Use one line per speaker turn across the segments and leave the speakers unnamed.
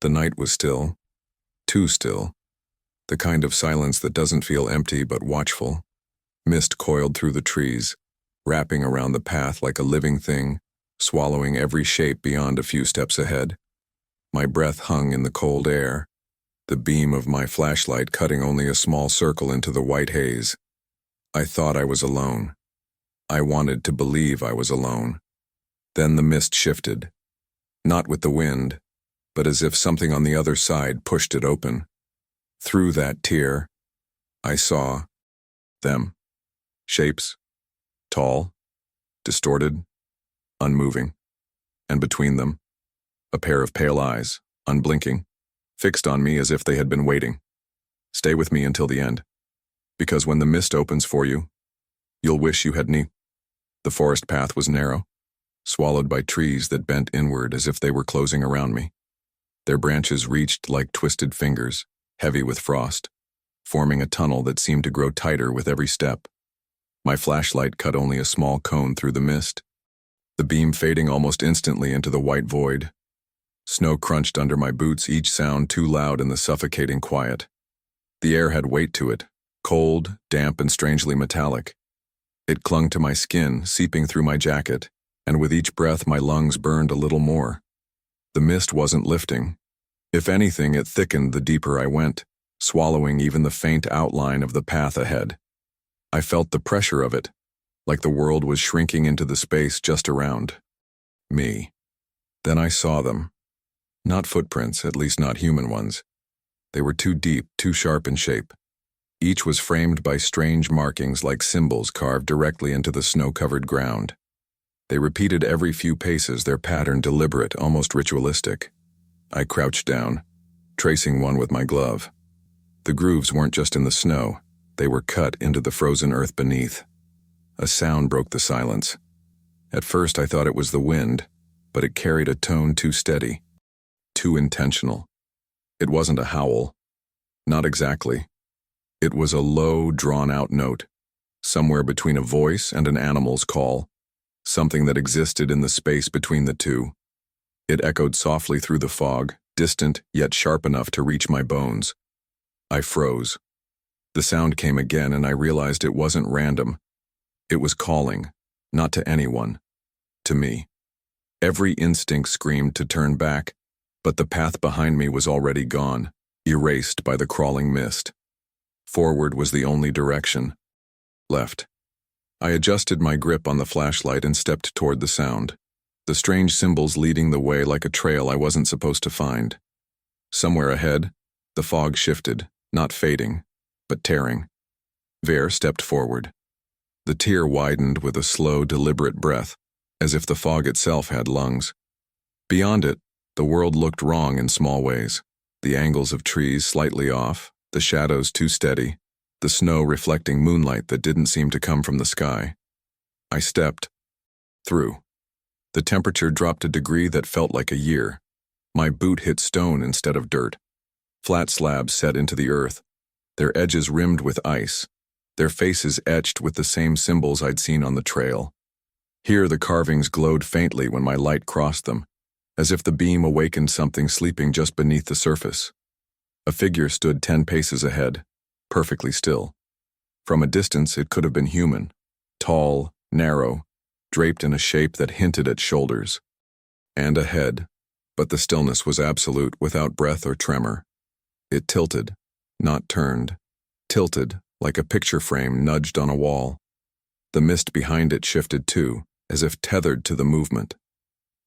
The night was still, too still, the kind of silence that doesn't feel empty but watchful. Mist coiled through the trees, wrapping around the path like a living thing, swallowing every shape beyond a few steps ahead. My breath hung in the cold air, the beam of my flashlight cutting only a small circle into the white haze. I thought I was alone. I wanted to believe I was alone. Then the mist shifted, not with the wind, but as if something on the other side pushed it open. Through that tear, I saw them. Shapes, tall, distorted, unmoving, and between them, a pair of pale eyes, unblinking, fixed on me as if they had been waiting. Stay with me until the end, because when the mist opens for you, you'll wish you had me. The forest path was narrow, swallowed by trees that bent inward as if they were closing around me. Their branches reached like twisted fingers, heavy with frost, forming a tunnel that seemed to grow tighter with every step. My flashlight cut only a small cone through the mist, the beam fading almost instantly into the white void. Snow crunched under my boots, each sound too loud in the suffocating quiet. The air had weight to it, cold, damp, and strangely metallic. It clung to my skin, seeping through my jacket, and with each breath my lungs burned a little more. The mist wasn't lifting. If anything, it thickened the deeper I went, swallowing even the faint outline of the path ahead. I felt the pressure of it, like the world was shrinking into the space just around me. Then I saw them. Not footprints, at least not human ones. They were too deep, too sharp in shape. Each was framed by strange markings like symbols carved directly into the snow-covered ground. They repeated every few paces, their pattern deliberate, almost ritualistic. I crouched down, tracing one with my glove. The grooves weren't just in the snow. They were cut into the frozen earth beneath. A sound broke the silence. At first I thought it was the wind, but it carried a tone too steady, too intentional. It wasn't a howl. Not exactly. It was a low, drawn-out note, somewhere between a voice and an animal's call, something that existed in the space between the two. It echoed softly through the fog, distant yet sharp enough to reach my bones. I froze. The sound came again, and I realized it wasn't random. It was calling, not to anyone, to me. Every instinct screamed to turn back, but the path behind me was already gone, erased by the crawling mist. Forward was the only direction. Left. I adjusted my grip on the flashlight and stepped toward the sound, the strange symbols leading the way like a trail I wasn't supposed to find. Somewhere ahead, the fog shifted, not fading, but tearing. Vare stepped forward. The tear widened with a slow, deliberate breath, as if the fog itself had lungs. Beyond it, the world looked wrong in small ways. The angles of trees slightly off, the shadows too steady, the snow reflecting moonlight that didn't seem to come from the sky. I stepped through. The temperature dropped a degree that felt like a year. My boot hit stone instead of dirt. Flat slabs set into the earth, their edges rimmed with ice, their faces etched with the same symbols I'd seen on the trail. Here the carvings glowed faintly when my light crossed them, as if the beam awakened something sleeping just beneath the surface. A figure stood 10 paces ahead, perfectly still. From a distance it could have been human, tall, narrow, draped in a shape that hinted at shoulders. And a head, but the stillness was absolute, without breath or tremor. It tilted, not turned, tilted like a picture frame nudged on a wall. The mist behind it shifted too, as if tethered to the movement.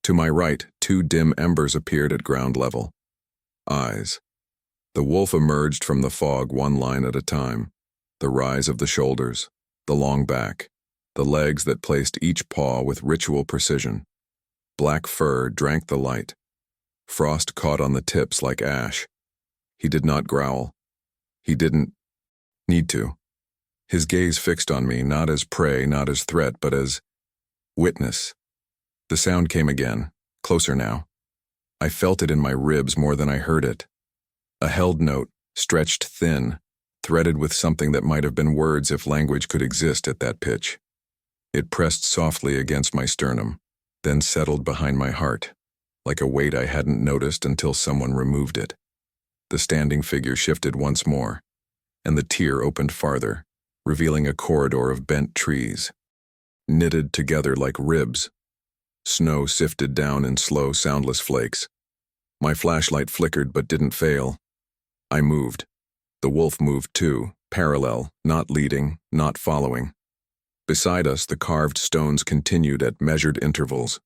To my right, 2 dim embers appeared at ground level. Eyes. The wolf emerged from the fog, one line at a time. The rise of the shoulders, the long back, the legs that placed each paw with ritual precision. Black fur drank the light. Frost caught on the tips like ash. He did not growl. He didn't need to. His gaze fixed on me, not as prey, not as threat, but as witness. The sound came again, closer now. I felt it in my ribs more than I heard it. A held note, stretched thin, threaded with something that might have been words if language could exist at that pitch. It pressed softly against my sternum, then settled behind my heart. like a weight I hadn't noticed until someone removed it. The standing figure shifted once more, and the tier opened farther, revealing a corridor of bent trees, knitted together like ribs. Snow sifted down in slow, soundless flakes. My flashlight flickered but didn't fail. I moved. The wolf moved too, parallel, not leading, not following. Beside us, the carved stones continued at measured intervals.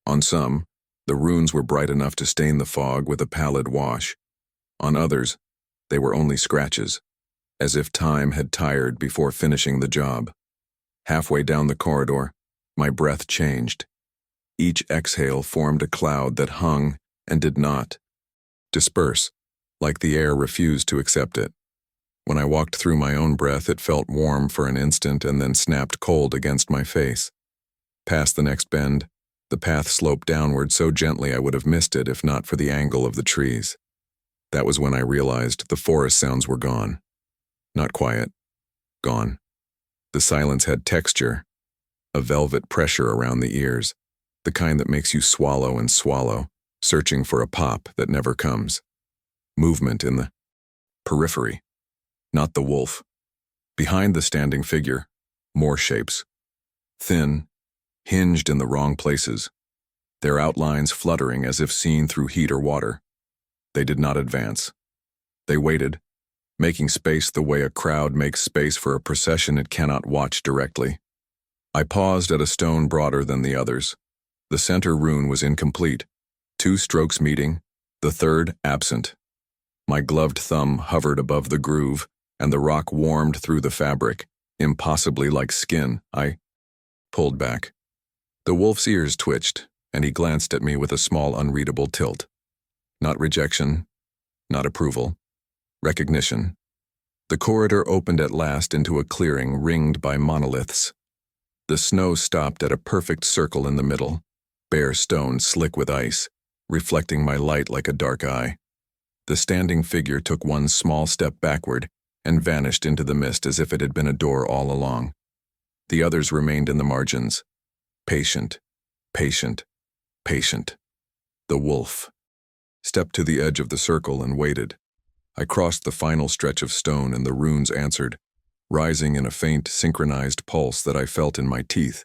On some, the runes were bright enough to stain the fog with a pallid wash. On others, they were only scratches, as if time had tired before finishing the job. Halfway down the corridor, my breath changed. Each exhale formed a cloud that hung and did not disperse, like the air refused to accept it. When I walked through my own breath, it felt warm for an instant and then snapped cold against my face. Past the next bend, the path sloped downward so gently I would have missed it if not for the angle of the trees. That was when I realized the forest sounds were gone. Not quiet. Gone. The silence had texture, a velvet pressure around the ears, the kind that makes you swallow and swallow, searching for a pop that never comes. Movement in the periphery, not the wolf. Behind the standing figure, more shapes. Thin, hinged in the wrong places, their outlines fluttering as if seen through heat or water. They did not advance. They waited, making space the way a crowd makes space for a procession it cannot watch directly. I paused at a stone broader than the others. The center rune was incomplete, 2 strokes meeting, the third absent. My gloved thumb hovered above the groove, and the rock warmed through the fabric, impossibly like skin. I pulled back. The wolf's ears twitched, and he glanced at me with a small unreadable tilt. Not rejection, not approval. Recognition. The corridor opened at last into a clearing ringed by monoliths. The snow stopped at a perfect circle in the middle, bare stone slick with ice, reflecting my light like a dark eye. The standing figure took one small step backward and vanished into the mist as if it had been a door all along. The others remained in the margins. Patient, patient, patient. The wolf stepped to the edge of the circle and waited. I crossed the final stretch of stone and the runes answered, rising in a faint, synchronized pulse that I felt in my teeth.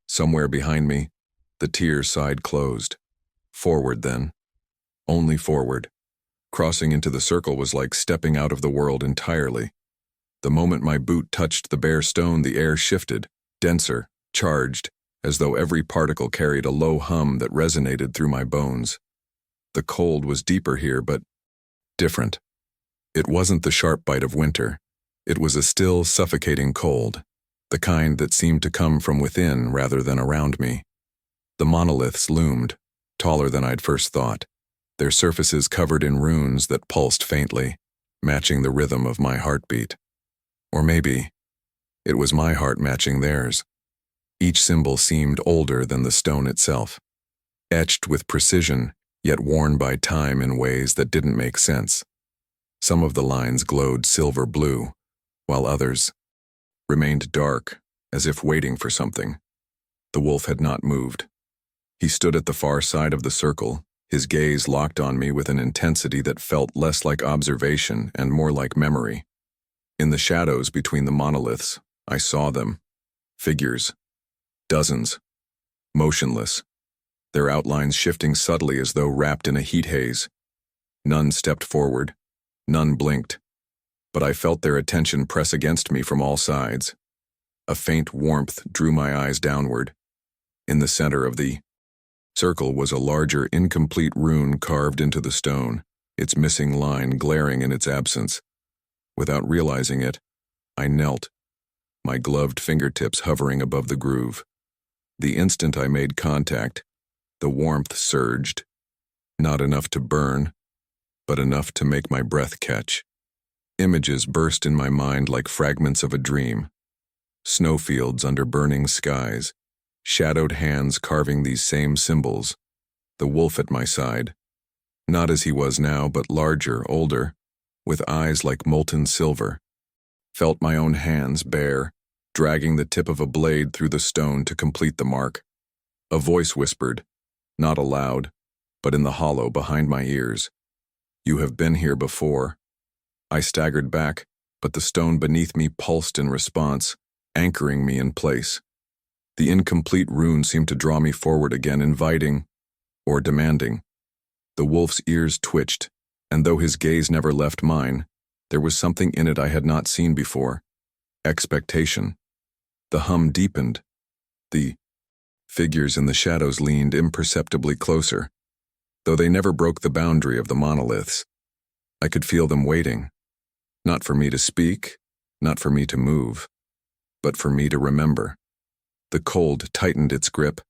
Somewhere behind me, the tier side closed. Forward then. Only forward. Crossing into the circle was like stepping out of the world entirely. The moment my boot touched the bare stone, the air shifted, denser, charged, as though every particle carried a low hum that resonated through my bones. The cold was deeper here, but different. It wasn't the sharp bite of winter. It was a still, suffocating cold, the kind that seemed to come from within rather than around me. The monoliths loomed, taller than I'd first thought, their surfaces covered in runes that pulsed faintly, matching the rhythm of my heartbeat. Or maybe it was my heart matching theirs. Each symbol seemed older than the stone itself, etched with precision, yet worn by time in ways that didn't make sense. Some of the lines glowed silver blue, while others remained dark, as if waiting for something. The wolf had not moved. He stood at the far side of the circle, his gaze locked on me with an intensity that felt less like observation and more like memory. In the shadows between the monoliths, I saw them. Figures. Dozens. Motionless. Their outlines shifting subtly as though wrapped in a heat haze. None stepped forward. None blinked. But I felt their attention press against me from all sides. A faint warmth drew my eyes downward. In the center of the circle was a larger, incomplete rune carved into the stone, its missing line glaring in its absence. Without realizing it, I knelt, my gloved fingertips hovering above the groove. The instant I made contact, the warmth surged. Not enough to burn, but enough to make my breath catch. Images burst in my mind like fragments of a dream. Snowfields under burning skies, shadowed hands carving these same symbols, the wolf at my side. Not as he was now, but larger, older, with eyes like molten silver. Felt my own hands bare, dragging the tip of a blade through the stone to complete the mark. A voice whispered, not aloud, but in the hollow behind my ears. "You have been here before." I staggered back, but the stone beneath me pulsed in response, anchoring me in place. The incomplete rune seemed to draw me forward again, inviting or demanding. The wolf's ears twitched, and though his gaze never left mine, there was something in it I had not seen before. Expectation. The hum deepened. The figures in the shadows leaned imperceptibly closer, though they never broke the boundary of the monoliths. I could feel them waiting, not for me to speak, not for me to move, but for me to remember. The cold tightened its grip,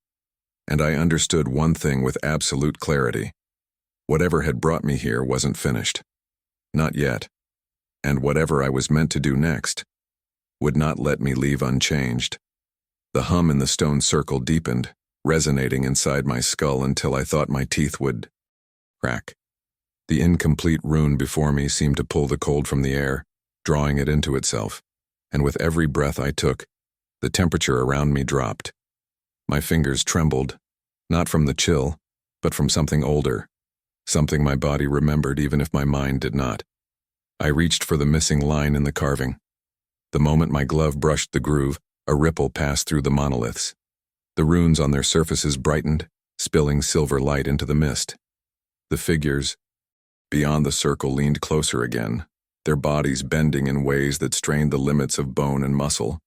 and I understood one thing with absolute clarity. Whatever had brought me here wasn't finished. Not yet. And whatever I was meant to do next would not let me leave unchanged. The hum in the stone circle deepened, resonating inside my skull until I thought my teeth would crack. The incomplete rune before me seemed to pull the cold from the air, drawing it into itself, and with every breath I took, the temperature around me dropped. My fingers trembled, not from the chill, but from something older, something my body remembered even if my mind did not. I reached for the missing line in the carving. The moment my glove brushed the groove, a ripple passed through the monoliths. The runes on their surfaces brightened, spilling silver light into the mist. The figures beyond the circle leaned closer again, their bodies bending in ways that strained the limits of bone and muscle.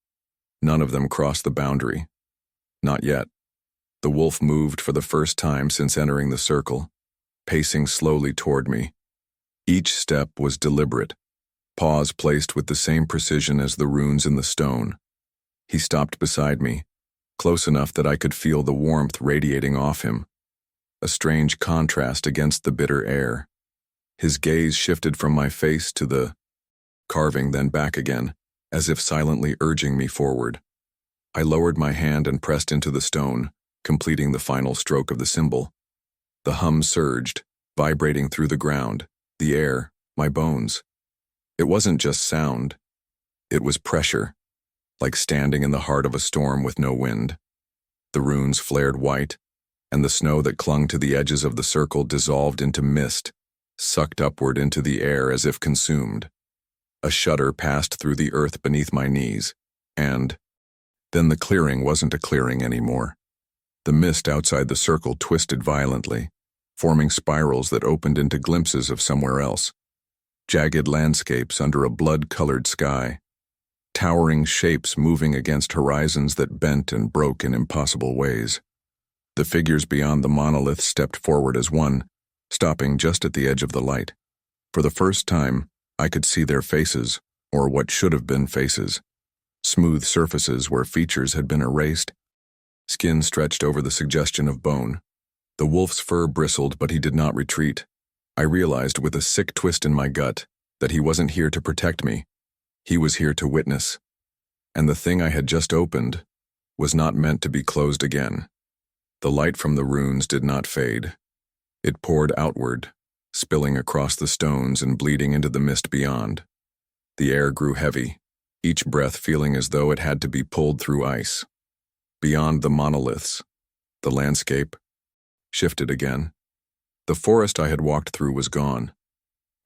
None of them crossed the boundary. Not yet. The wolf moved for the first time since entering the circle, pacing slowly toward me. Each step was deliberate, paws placed with the same precision as the runes in the stone. He stopped beside me, close enough that I could feel the warmth radiating off him, a strange contrast against the bitter air. His gaze shifted from my face to the carving, then back again, as if silently urging me forward. I lowered my hand and pressed into the stone, completing the final stroke of the symbol. The hum surged, vibrating through the ground, the air, my bones. It wasn't just sound. It was pressure, like standing in the heart of a storm with no wind. The runes flared white, and the snow that clung to the edges of the circle dissolved into mist, sucked upward into the air as if consumed. A shudder passed through the earth beneath my knees, and then the clearing wasn't a clearing anymore. The mist outside the circle twisted violently, forming spirals that opened into glimpses of somewhere else. Jagged landscapes under a blood-colored sky, towering shapes moving against horizons that bent and broke in impossible ways. The figures beyond the monolith stepped forward as one, stopping just at the edge of the light. For the first time, I could see their faces, or what should have been faces. Smooth surfaces where features had been erased. Skin stretched over the suggestion of bone. The wolf's fur bristled, but he did not retreat. I realized with a sick twist in my gut that he wasn't here to protect me. He was here to witness. And the thing I had just opened was not meant to be closed again. The light from the runes did not fade. It poured outward, spilling across the stones and bleeding into the mist beyond. The air grew heavy, each breath feeling as though it had to be pulled through ice. Beyond the monoliths, the landscape shifted again. The forest I had walked through was gone.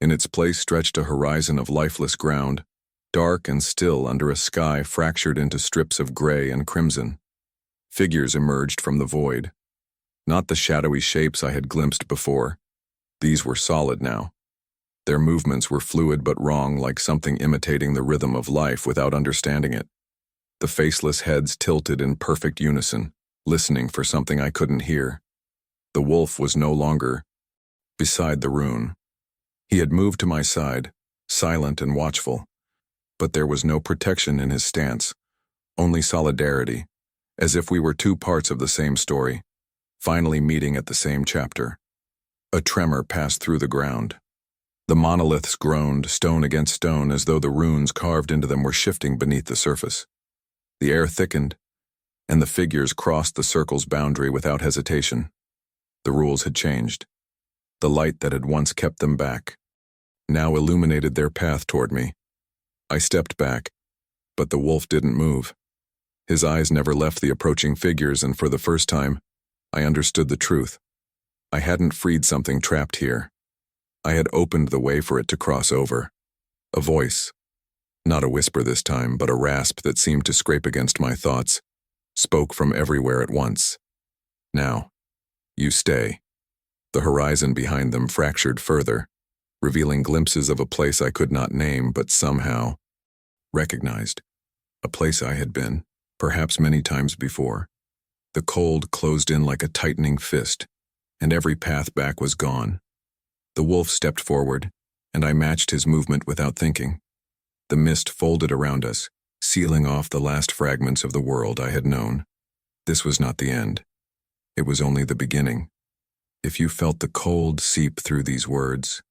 In its place stretched a horizon of lifeless ground, dark and still under a sky fractured into strips of gray and crimson. Figures emerged from the void. Not the shadowy shapes I had glimpsed before. These were solid now. Their movements were fluid but wrong, like something imitating the rhythm of life without understanding it. The faceless heads tilted in perfect unison, listening for something I couldn't hear. The wolf was no longer beside the rune. He had moved to my side, silent and watchful. But there was no protection in his stance, only solidarity, as if we were two parts of the same story, finally meeting at the same chapter. A tremor passed through the ground. The monoliths groaned, stone against stone, as though the runes carved into them were shifting beneath the surface. The air thickened, and the figures crossed the circle's boundary without hesitation. The rules had changed. The light that had once kept them back now illuminated their path toward me. I stepped back, but the wolf didn't move. His eyes never left the approaching figures, and for the first time, I understood the truth. I hadn't freed something trapped here. I had opened the way for it to cross over. A voice, not a whisper this time, but a rasp that seemed to scrape against my thoughts, spoke from everywhere at once. Now, you stay. The horizon behind them fractured further, revealing glimpses of a place I could not name but somehow recognized. A place I had been, perhaps many times before. The cold closed in like a tightening fist, and every path back was gone. The wolf stepped forward, and I matched his movement without thinking. The mist folded around us, sealing off the last fragments of the world I had known. This was not the end. It was only the beginning. If you felt the cold seep through these words,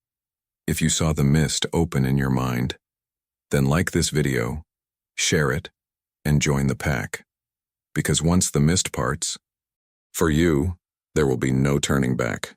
if you saw the mist open in your mind, then like this video, share it, and join the pack. Because once the mist parts, for you, there will be no turning back.